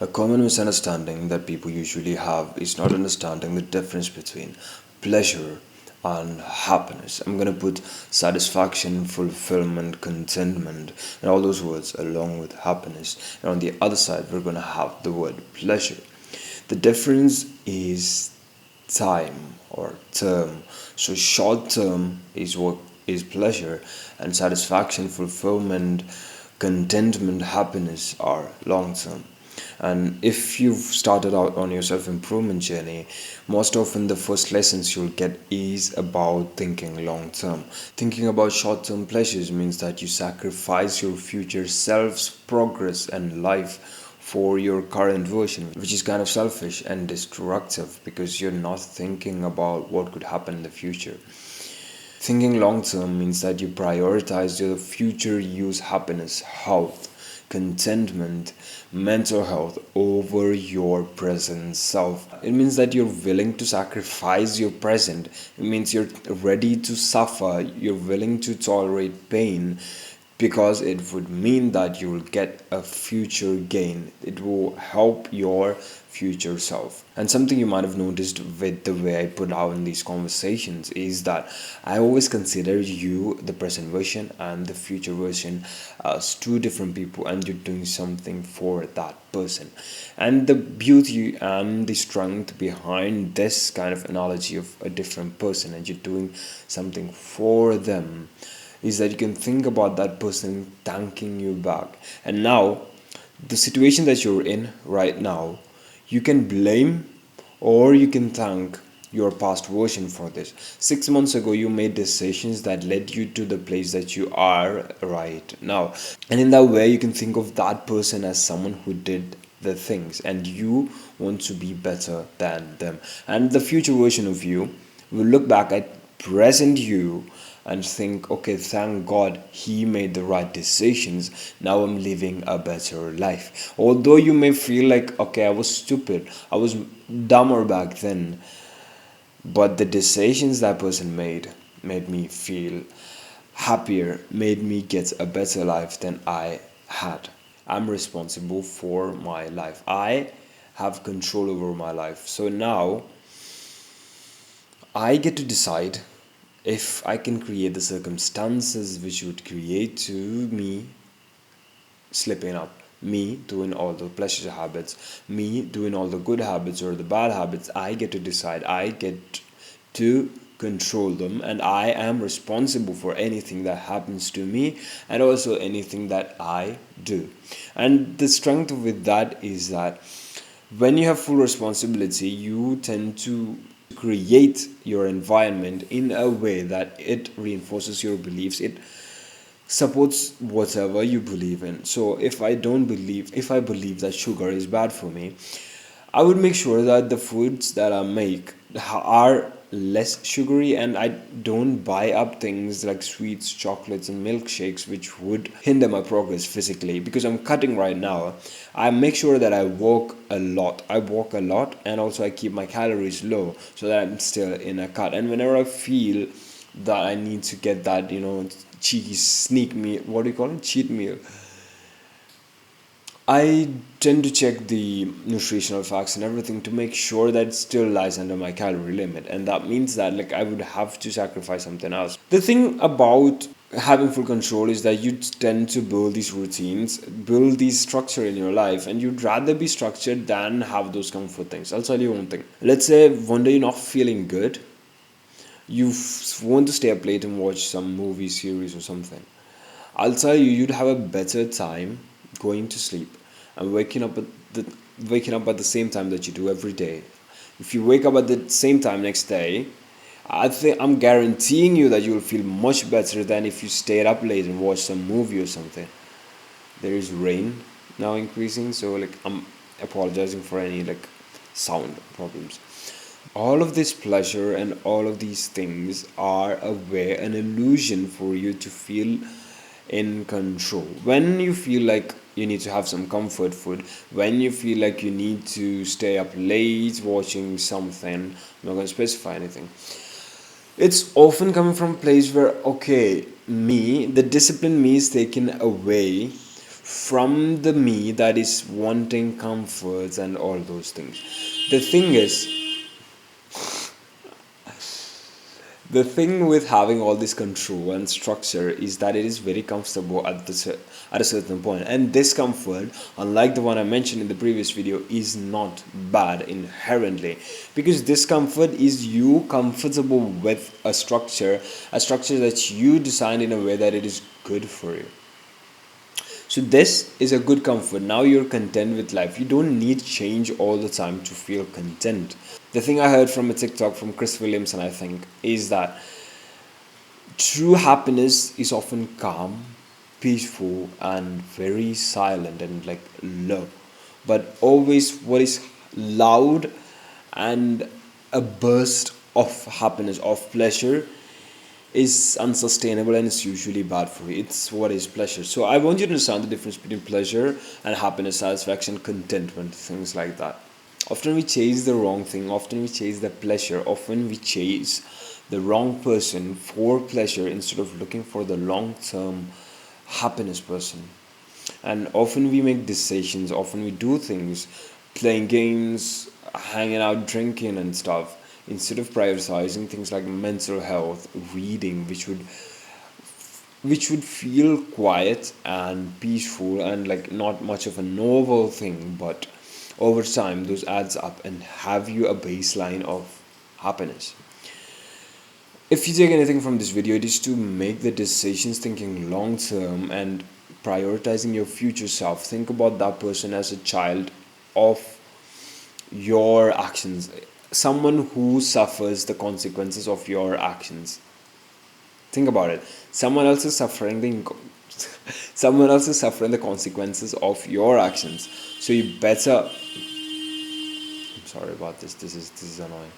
A common misunderstanding that people usually have is not understanding the difference between pleasure and happiness. I'm going to put satisfaction, fulfillment, contentment, and all those words along with happiness. And on the other side, we're going to have the word pleasure. The difference is time or term. So short term is what is pleasure, and satisfaction, fulfillment, contentment, happiness are long term. And if you've started out on your self improvement journey, most often the first lessons you'll get is about thinking long term. Thinking about short term pleasures means that you sacrifice your future self's progress and life for your current version, which is kind of selfish and destructive because you're not thinking about what could happen in the future. Thinking long term means that you prioritize your future use happiness, health, contentment, mental health over your present self. It means that you're willing to sacrifice your present. It means you're ready to suffer, you're willing to tolerate pain because it would mean that you will get a future gain. It will help your future self. And something you might have noticed with the way I put out in these conversations is that I always consider you, the present version, and the future version as two different people, and you're doing something for that person. And the beauty and the strength behind this kind of analogy of a different person, and you're doing something for them, is that you can think about that person thanking you back. And now, the situation that you're in right now, you can blame or you can thank your past version for this. 6 months ago, you made decisions that led you to the place that you are right now. And in that way, you can think of that person as someone who did the things and you want to be better than them. And the future version of you will look back at present you and think, okay, thank God he made the right decisions. Now I'm living a better life. Although you may feel like, okay, I was stupid, I was dumber back then, but the decisions that person made me feel happier, made me get a better life than I had. I'm responsible for my life. I have control over my life. So now I get to decide if I can create the circumstances which would create to me slipping up, me doing all the pleasure habits, me doing all the good habits or the bad habits. I get to decide, I get to control them, and I am responsible for anything that happens to me and also anything that I do. And the strength with that is that when you have full responsibility, you tend to create your environment in a way that it reinforces your beliefs, it supports whatever you believe in. So if I believe that sugar is bad for me, I would make sure that the foods that I make are less sugary, and I don't buy up things like sweets, chocolates, and milkshakes which would hinder my progress physically. Because I'm cutting right now, I make sure that I walk a lot. I walk a lot, and also I keep my calories low so that I'm still in a cut. And whenever I feel that I need to get that, cheeky sneak meal, what do you call it? Cheat meal. I tend to check the nutritional facts and everything to make sure that it still lies under my calorie limit, and that means that like I would have to sacrifice something else. The thing about having full control is that you tend to build these routines, build these structure in your life, and you'd rather be structured than have those comfort things. I'll tell you one thing. Let's say one day you're not feeling good, you want to stay up late and watch some movie series or something. I'll tell you, you'd have a better time going to sleep and the waking up at the same time that you do every day. If you wake up at the same time next day, I think I'm guaranteeing you that you'll feel much better than if you stayed up late and watched some movie or something. There is rain now increasing, so like I'm apologizing for any like sound problems. All of this pleasure and all of these things are a way, an illusion for you to feel in control. When you feel like you need to have some comfort food, when you feel like you need to stay up late watching something, I'm not going to specify anything, it's often coming from a place where, okay, me, the discipline me is taken away from the me that is wanting comforts and all those things. The thing is, the thing with having all this control and structure is that it is very comfortable at a certain point, and this comfort, unlike the one I mentioned in the previous video, is not bad inherently, because this comfort is you comfortable with a structure that you designed in a way that it is good for you. So this is a good comfort. Now you're content with life. You don't need change all the time to feel content. The thing I heard from a TikTok from Chris Williamson, I think, is that true happiness is often calm, peaceful, and very silent and like low. But always what is loud and a burst of happiness, of pleasure, is unsustainable and it's usually bad for you. It's what is pleasure. So I want you to understand the difference between pleasure and happiness, satisfaction, contentment, things like that. Often we chase the wrong thing, often we chase the pleasure, often we chase the wrong person for pleasure instead of looking for the long term happiness person. And often we make decisions, often we do things, playing games, hanging out, drinking, and stuff, instead of prioritizing things like mental health, reading, which would feel quiet and peaceful and like not much of a novel thing, but over time those adds up and have you a baseline of happiness. If you take anything from this video, it is to make the decisions thinking long term and prioritizing your future self. Think about that person as a child of your actions, someone who suffers the consequences of your actions. Think about it. Someone else is suffering the consequences of your actions. So you better. I'm sorry about this. This is annoying.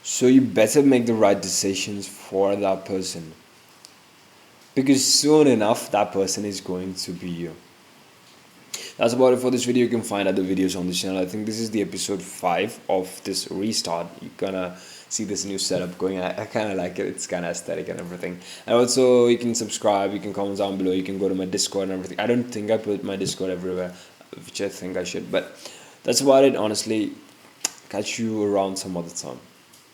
So you better make the right decisions for that person, because soon enough that person is going to be you. That's about it for this video. You can find other videos on this channel. I think this is the episode 5 of this restart. You're gonna see this new setup going. I kind of like it. It's kind of aesthetic and everything. And also you can subscribe, you can comment down below, you can go to my Discord and everything. I don't think I put my Discord everywhere, which I think I should, but that's about it. Honestly, catch you around some other time.